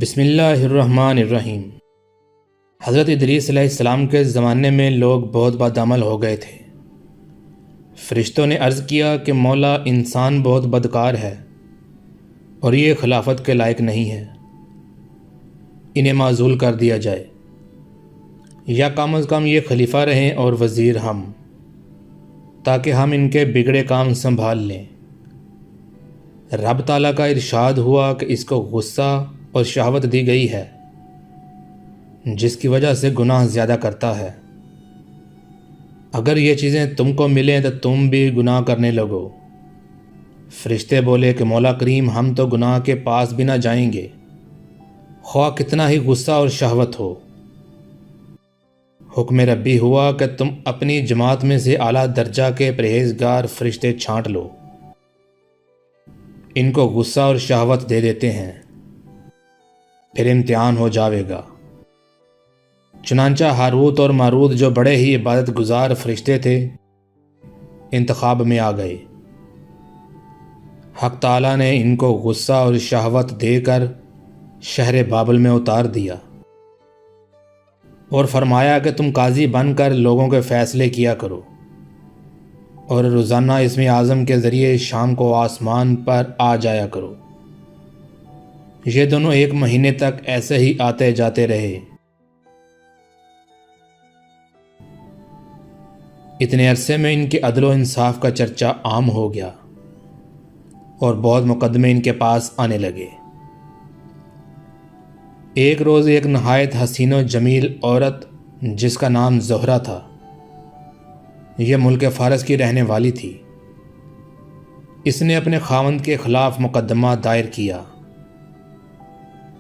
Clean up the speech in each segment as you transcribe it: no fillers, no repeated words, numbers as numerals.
بسم اللہ الرحمن الرحیم۔ حضرت ادریس علیہ السلام کے زمانے میں لوگ بہت بدعمل ہو گئے تھے۔ فرشتوں نے عرض کیا کہ مولا، انسان بہت بدکار ہے اور یہ خلافت کے لائق نہیں ہے، انہیں معزول کر دیا جائے، یا کم از کم یہ خلیفہ رہیں اور وزیر ہم، تاکہ ہم ان کے بگڑے کام سنبھال لیں۔ رب تعالیٰ کا ارشاد ہوا کہ اس کو غصہ اور شہوت دی گئی ہے، جس کی وجہ سے گناہ زیادہ کرتا ہے۔ اگر یہ چیزیں تم کو ملیں تو تم بھی گناہ کرنے لگو۔ فرشتے بولے کہ مولا کریم، ہم تو گناہ کے پاس بھی نہ جائیں گے، خواہ کتنا ہی غصہ اور شہوت ہو۔ حکم ربی ہوا کہ تم اپنی جماعت میں سے اعلیٰ درجہ کے پرہیزگار فرشتے چھانٹ لو، ان کو غصہ اور شہوت دے دیتے ہیں، پھر امتحان ہو جاوے گا۔ چنانچہ ہاروت اور ماروت، جو بڑے ہی عبادت گزار فرشتے تھے، انتخاب میں آ گئے۔ حق تعالیٰ نے ان کو غصہ اور شہوت دے کر شہر بابل میں اتار دیا اور فرمایا کہ تم قاضی بن کر لوگوں کے فیصلے کیا کرو، اور روزانہ اسم اعظم کے ذریعے شام کو آسمان پر آ جایا کرو۔ یہ دونوں 1 مہینے تک ایسے ہی آتے جاتے رہے۔ اتنے عرصے میں ان کے عدل و انصاف کا چرچا عام ہو گیا اور بہت مقدمے ان کے پاس آنے لگے۔ ایک روز ایک نہایت حسین و جمیل عورت، جس کا نام زہرہ تھا، یہ ملک فارس کی رہنے والی تھی، اس نے اپنے خاوند کے خلاف مقدمہ دائر کیا۔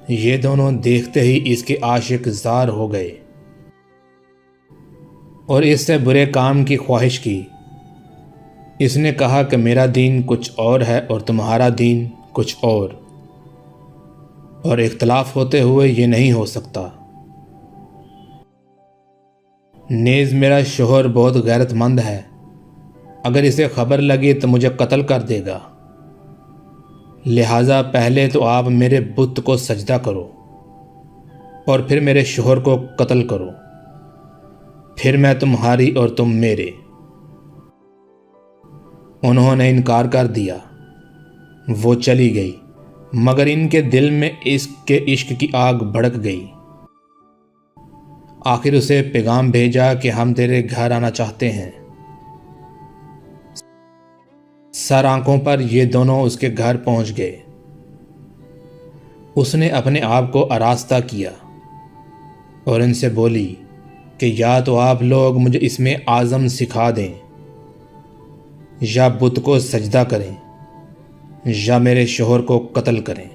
یہ دونوں دیکھتے ہی اس کے عاشق زار ہو گئے اور اس سے برے کام کی خواہش کی۔ اس نے کہا کہ میرا دین کچھ اور ہے اور تمہارا دین کچھ اور اختلاف ہوتے ہوئے یہ نہیں ہو سکتا۔ نیز میرا شوہر بہت غیرت مند ہے، اگر اسے خبر لگی تو مجھے قتل کر دے گا، لہٰذا پہلے تو آپ میرے بت کو سجدہ کرو اور پھر میرے شوہر کو قتل کرو، پھر میں تمہاری اور تم میرے۔ انہوں نے انکار کر دیا، وہ چلی گئی، مگر ان کے دل میں اس کے عشق کی آگ بھڑک گئی۔ آخر اسے پیغام بھیجا کہ ہم تیرے گھر آنا چاہتے ہیں۔ سر آنکھوں پر یہ دونوں اس کے گھر پہنچ گئے۔ اس نے اپنے آپ کو آراستہ کیا اور ان سے بولی کہ یا تو آپ لوگ مجھے اسم اعظم سکھا دیں، یا بت کو سجدہ کریں، یا میرے شوہر کو قتل کریں،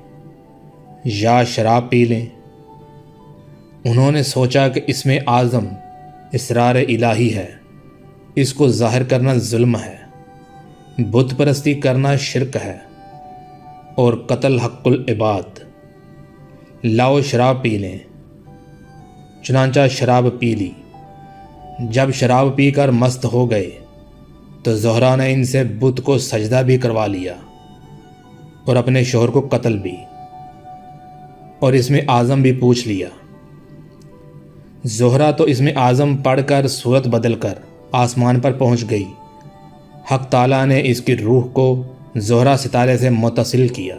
یا شراب پی لیں۔ انہوں نے سوچا کہ اسم اعظم اسرار الہی ہے، اس کو ظاہر کرنا ظلم ہے، بت پرستی کرنا شرک ہے، اور قتل حق العباد۔ لاؤ شراب پی لیں۔ چنانچہ شراب پی لی۔ جب شراب پی کر مست ہو گئے تو زہرہ نے ان سے بت کو سجدہ بھی کروا لیا اور اپنے شوہر کو قتل بھی، اور اسم اعظم بھی پوچھ لیا۔ زہرہ تو اسم اعظم پڑھ کر صورت بدل کر آسمان پر پہنچ گئی۔ حق تعالیٰ نے اس کی روح کو زہرہ ستارے سے متصل کیا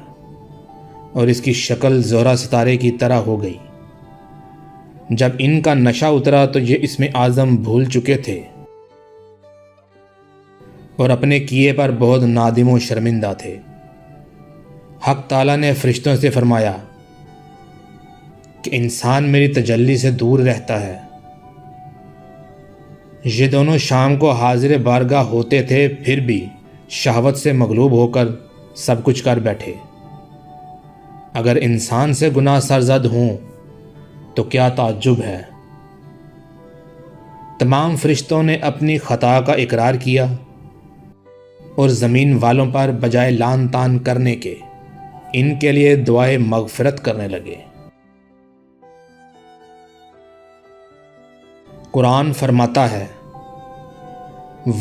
اور اس کی شکل زہرہ ستارے کی طرح ہو گئی۔ جب ان کا نشہ اترا تو یہ اسم اعظم بھول چکے تھے اور اپنے کیے پر بہت نادم و شرمندہ تھے۔ حق تعالیٰ نے فرشتوں سے فرمایا کہ انسان میری تجلی سے دور رہتا ہے۔ یہ دونوں شام کو حاضر بارگاہ ہوتے تھے، پھر بھی شہوت سے مغلوب ہو کر سب کچھ کر بیٹھے۔ اگر انسان سے گناہ سرزد ہوں تو کیا تعجب ہے۔ تمام فرشتوں نے اپنی خطا کا اقرار کیا اور زمین والوں پر بجائے لان تان کرنے کے ان کے لیے دعائے مغفرت کرنے لگے۔ قرآن فرماتا ہے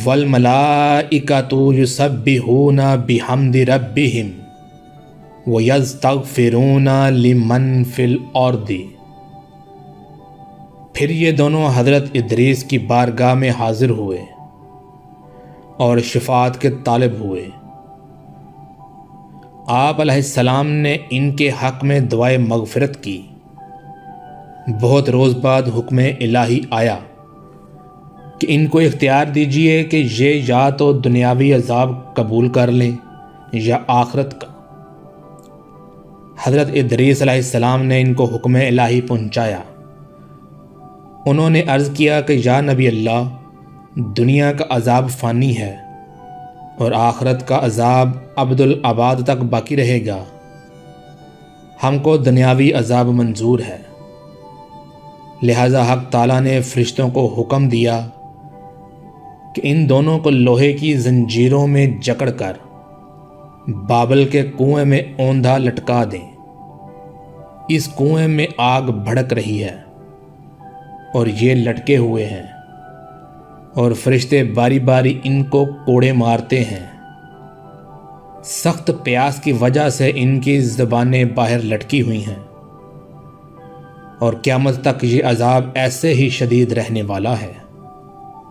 وَالْمَلَائِكَةُ يُسَبِّحُونَ بِحَمْدِ رَبِّهِمْ وَيَسْتَغْفِرُونَ لِمَنْ فِي الْأَرْضِ۔ پھر یہ دونوں حضرت ادریس کی بارگاہ میں حاضر ہوئے اور شفاعت کے طالب ہوئے۔ آپ علیہ السلام نے ان کے حق میں دعائے مغفرت کی۔ بہت روز بعد حکم الہی آیا کہ ان کو اختیار دیجیے کہ یہ یا تو دنیاوی عذاب قبول کر لیں یا آخرت کا۔ حضرت ادریس علیہ السلام نے ان کو حکم الہی پہنچایا۔ انہوں نے عرض کیا کہ یا نبی اللہ، دنیا کا عذاب فانی ہے اور آخرت کا عذاب ابدالآباد تک باقی رہے گا۔ ہم کو دنیاوی عذاب منظور ہے۔ لہذا حق تعالیٰ نے فرشتوں کو حکم دیا کہ ان دونوں کو لوہے کی زنجیروں میں جکڑ کر بابل کے کنویں میں اوندھا لٹکا دیں۔ اس کنویں میں آگ بھڑک رہی ہے اور یہ لٹکے ہوئے ہیں، اور فرشتے باری باری ان کو کوڑے مارتے ہیں۔ سخت پیاس کی وجہ سے ان کی زبانیں باہر لٹکی ہوئی ہیں، اور قیامت تک یہ عذاب ایسے ہی شدید رہنے والا ہے۔